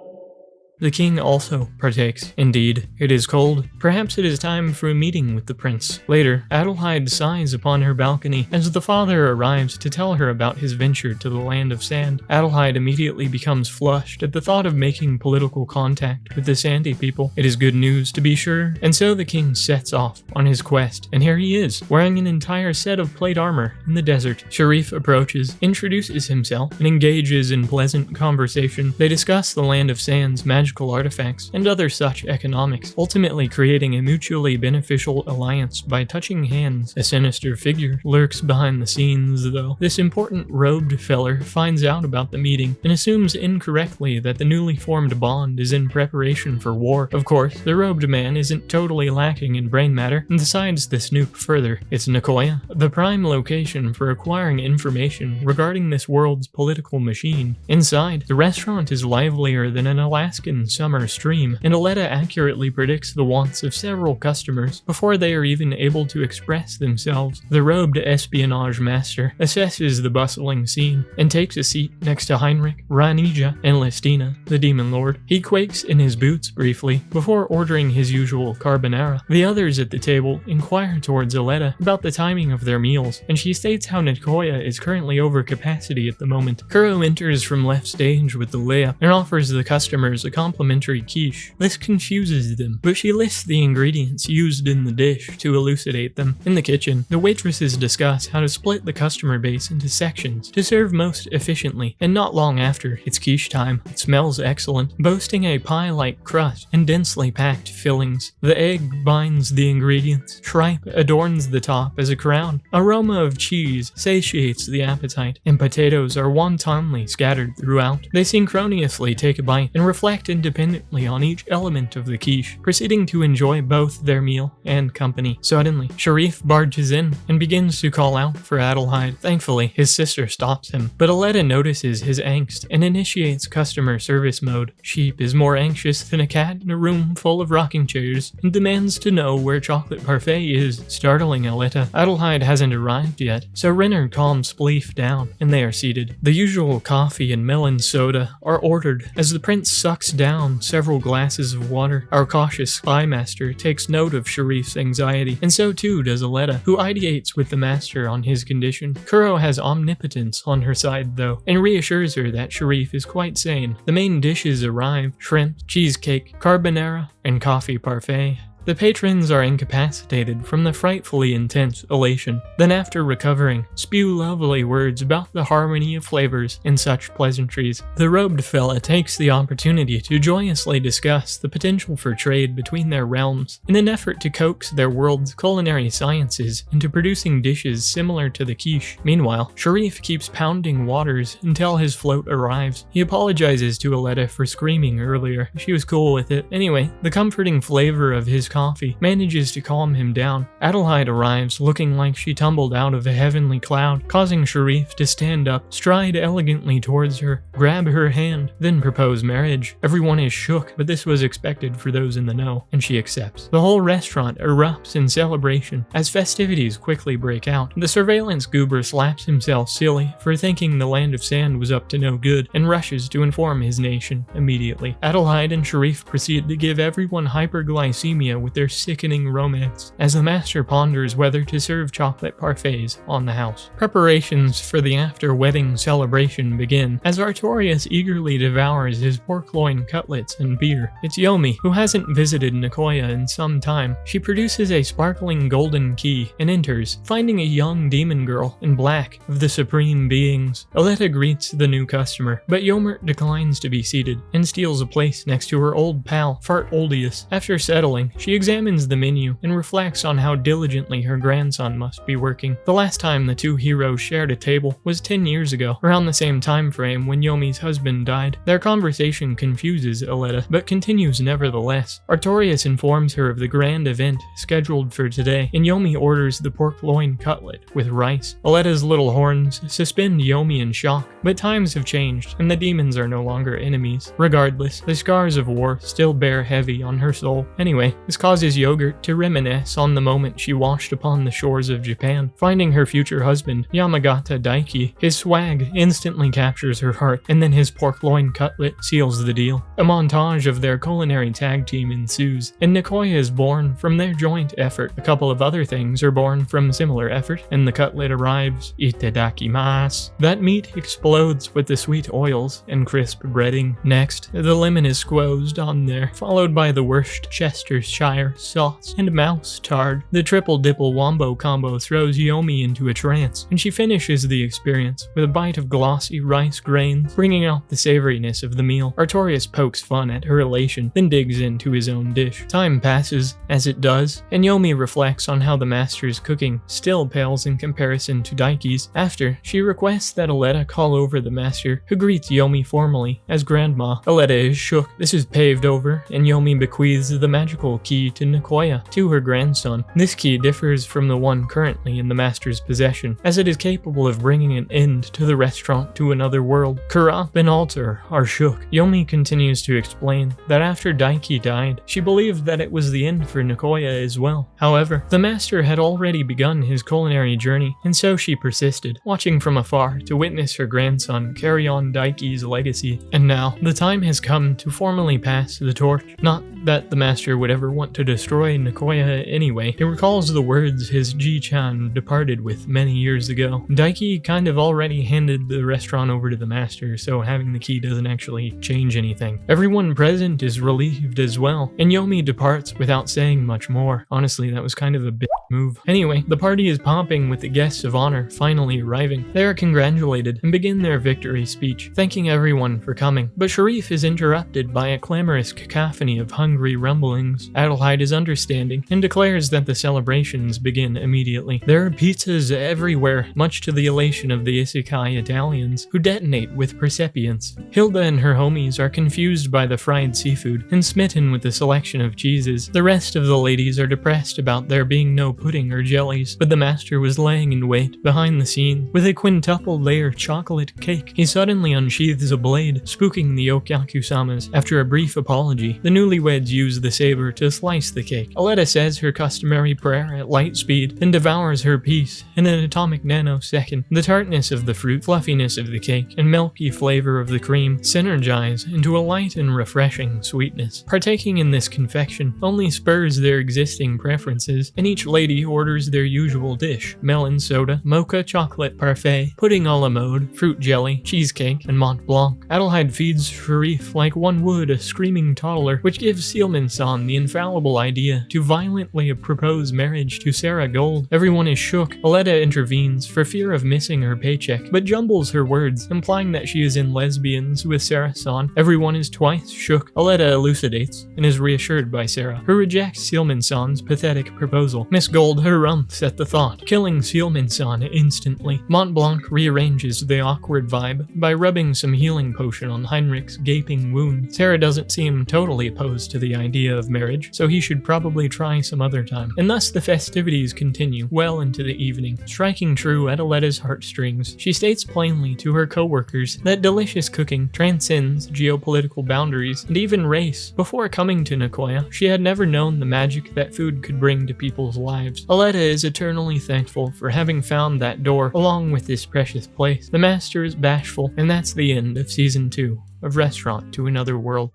S1: The king also partakes. Indeed, it is cold. Perhaps it is time for a meeting with the prince. Later, Adelheid sighs upon her balcony as the father arrives to tell her about his venture to the land of sand. Adelheid immediately becomes flushed at the thought of making political contact with the sandy people. It is good news, to be sure, and so the king sets off on his quest, and here he is, wearing an entire set of plate armor in the desert. Sharif approaches, introduces himself, and engages in pleasant conversation. They discuss the land of sand's magical artifacts and other such economics, ultimately creating a mutually beneficial alliance by touching hands. A sinister figure lurks behind the scenes, though. This important robed feller finds out about the meeting and assumes incorrectly that the newly formed bond is in preparation for war. Of course, the robed man isn't totally lacking in brain matter and decides to snoop further. It's Nekoya, the prime location for acquiring information regarding this world's political machine. Inside, the restaurant is livelier than an Alaskan summer stream, and Aletta accurately predicts the wants of several customers before they are even able to express themselves. The robed espionage master assesses the bustling scene and takes a seat next to Heinrich, Ranija, and Listina, the demon lord. He quakes in his boots briefly before ordering his usual carbonara. The others at the table inquire towards Aletta about the timing of their meals, and she states how Nekoya is currently over capacity at the moment. Kuro enters from left stage with the layup and offers the customers a complimentary quiche. This confuses them, but she lists the ingredients used in the dish to elucidate them. In the kitchen, the waitresses discuss how to split the customer base into sections to serve most efficiently, and not long after, it's quiche time. It smells excellent, boasting a pie-like crust and densely packed fillings. The egg binds the ingredients, tripe adorns the top as a crown, aroma of cheese satiates the appetite, and potatoes are wantonly scattered throughout. They synchronously take a bite and reflect independently on each element of the quiche, proceeding to enjoy both their meal and company. Suddenly, Sharif barges in and begins to call out for Adelheid. Thankfully, his sister stops him, but Aletta notices his angst and initiates customer service mode. Sheep is more anxious than a cat in a room full of rocking chairs and demands to know where chocolate parfait is, startling Aletta. Adelheid hasn't arrived yet, so Renner calms Spleef down, and they are seated. The usual coffee and melon soda are ordered as the prince sucks down several glasses of water. Our cautious spy master takes note of Sharif's anxiety, and so too does Aletta, who ideates with the master on his condition. Kuro has omnipotence on her side though, and reassures her that Sharif is quite sane. The main dishes arrive: shrimp, cheesecake, carbonara, and coffee parfait. The patrons are incapacitated from the frightfully intense elation, then after recovering, spew lovely words about the harmony of flavors and such pleasantries. The robed fella takes the opportunity to joyously discuss the potential for trade between their realms in an effort to coax their world's culinary sciences into producing dishes similar to the quiche. Meanwhile, Sharif keeps pounding waters until his float arrives. He apologizes to Aletta for screaming earlier. She was cool with it. Anyway, the comforting flavor of his coffee manages to calm him down. Adelheid arrives looking like she tumbled out of a heavenly cloud, causing Sharif to stand up, stride elegantly towards her, grab her hand, then propose marriage. Everyone is shook, but this was expected for those in the know, and she accepts. The whole restaurant erupts in celebration as festivities quickly break out. The surveillance goober slaps himself silly for thinking the land of sand was up to no good and rushes to inform his nation immediately. Adelheid and Sharif proceed to give everyone hyperglycemia with their sickening romance as the master ponders whether to serve chocolate parfaits on the house. Preparations for the after-wedding celebration begin as Artorius eagerly devours his pork loin cutlets and beer. It's Yomi, who hasn't visited Nekoya in some time. She produces a sparkling golden key and enters, finding a young demon girl in black of the supreme beings. Aletta greets the new customer, but Yomert declines to be seated and steals a place next to her old pal, Fartoldius. After settling, she She examines the menu and reflects on how diligently her grandson must be working. The last time the two heroes shared a table was 10 years ago, around the same time frame when Yomi's husband died. Their conversation confuses Aletta, but continues nevertheless. Artorias informs her of the grand event scheduled for today, and Yomi orders the pork loin cutlet with rice. Aletta's little horns suspend Yomi in shock, but times have changed, and the demons are no longer enemies. Regardless, the scars of war still bear heavy on her soul. Anyway, this causes Yogurt to reminisce on the moment she washed upon the shores of Japan, finding her future husband, Yamagata Daiki. His swag instantly captures her heart, and then his pork loin cutlet seals the deal. A montage of their culinary tag team ensues, and Nekoya is born from their joint effort. A couple of other things are born from similar effort, and the cutlet arrives. Itadakimasu. That meat explodes with the sweet oils and crisp breading. Next, the lemon is squozed on there, followed by the Worcestershire sauce and mouse tard. The triple dipple wombo combo throws Yomi into a trance, and she finishes the experience with a bite of glossy rice grains, bringing out the savoriness of the meal. Artorias pokes fun at her elation, then digs into his own dish. Time passes, as it does, and Yomi reflects on how the master's cooking still pales in comparison to Daiki's. After, she requests that Aletta call over the master, who greets Yomi formally as grandma. Aletta is shook. This is paved over, and Yomi bequeaths the magical key to Nekoya to her grandson. This key differs from the one currently in the master's possession, as it is capable of bringing an end to the restaurant to another world. Kuro and Alter are shook. Yomi continues to explain that after Daiki died, she believed that it was the end for Nekoya as well. However, the master had already begun his culinary journey, and so she persisted, watching from afar to witness her grandson carry on Daiki's legacy. And now, the time has come to formally pass the torch. Not that the master would ever want to destroy Nekoya anyway. It recalls the words his Ji-chan departed with many years ago. Daiki kind of already handed the restaurant over to the master, so having the key doesn't actually change anything. Everyone present is relieved as well, and Yomi departs without saying much more. Honestly, that was kind of a big move. Anyway, the party is popping with the guests of honor finally arriving. They are congratulated and begin their victory speech, thanking everyone for coming. But Sharif is interrupted by a clamorous cacophony of hungry rumblings. Adelheid is understanding and declares that the celebrations begin immediately. There are pizzas everywhere, much to the elation of the Isekai Italians, who detonate with percipience. Hilda and her homies are confused by the fried seafood and smitten with the selection of cheeses. The rest of the ladies are depressed about there being no pudding or jellies, but the master was laying in wait behind the scene with a quintuple layer chocolate cake. He suddenly unsheathes a blade, spooking the Okyaku-samas. After a brief apology, the newlyweds use the saber to slice the cake. Aletta says her customary prayer at light speed and devours her piece in an atomic nanosecond. The tartness of the fruit, fluffiness of the cake, and milky flavor of the cream synergize into a light and refreshing sweetness. Partaking in this confection only spurs their existing preferences, and each lady orders their usual dish: melon soda, mocha chocolate parfait, pudding a la mode, fruit jelly, cheesecake, and Mont Blanc. Adelheid feeds Sharif like one would a screaming toddler, which gives Seelman-san the infallible idea to violently propose marriage to Sarah Gold. Everyone is shook. Aletta intervenes for fear of missing her paycheck, but jumbles her words, implying that she is in lesbians with Sarah-san. Everyone is twice shook. Aletta elucidates and is reassured by Sarah, who rejects Seelman-san's pathetic proposal. Miss Gold harumphs at the thought, killing Seelman-san instantly. Mont Blanc rearranges the awkward vibe by rubbing some healing potion on Heinrich's gaping wound. Sarah doesn't seem totally opposed to the idea of marriage, so he should probably try some other time. And thus the festivities continue well into the evening, striking true at Aletta's heartstrings. She states plainly to her co-workers that delicious cooking transcends geopolitical boundaries and even race. Before coming to Nekoya, she had never known the magic that food could bring to people's lives. Aletta is eternally thankful for having found that door along with this precious place. The master is bashful, and that's the end of Season 2 of Restaurant to Another World.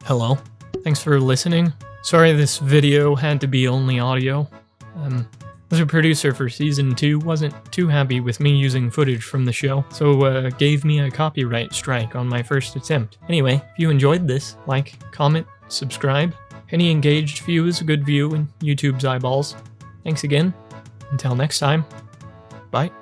S1: Hello. Thanks for listening. Sorry this video had to be only audio. The producer for Season 2 wasn't too happy with me using footage from the show, so gave me a copyright strike on my first attempt. Anyway, if you enjoyed this, like, comment, subscribe. Any engaged view is a good view in YouTube's eyeballs. Thanks again. Until next time. Bye.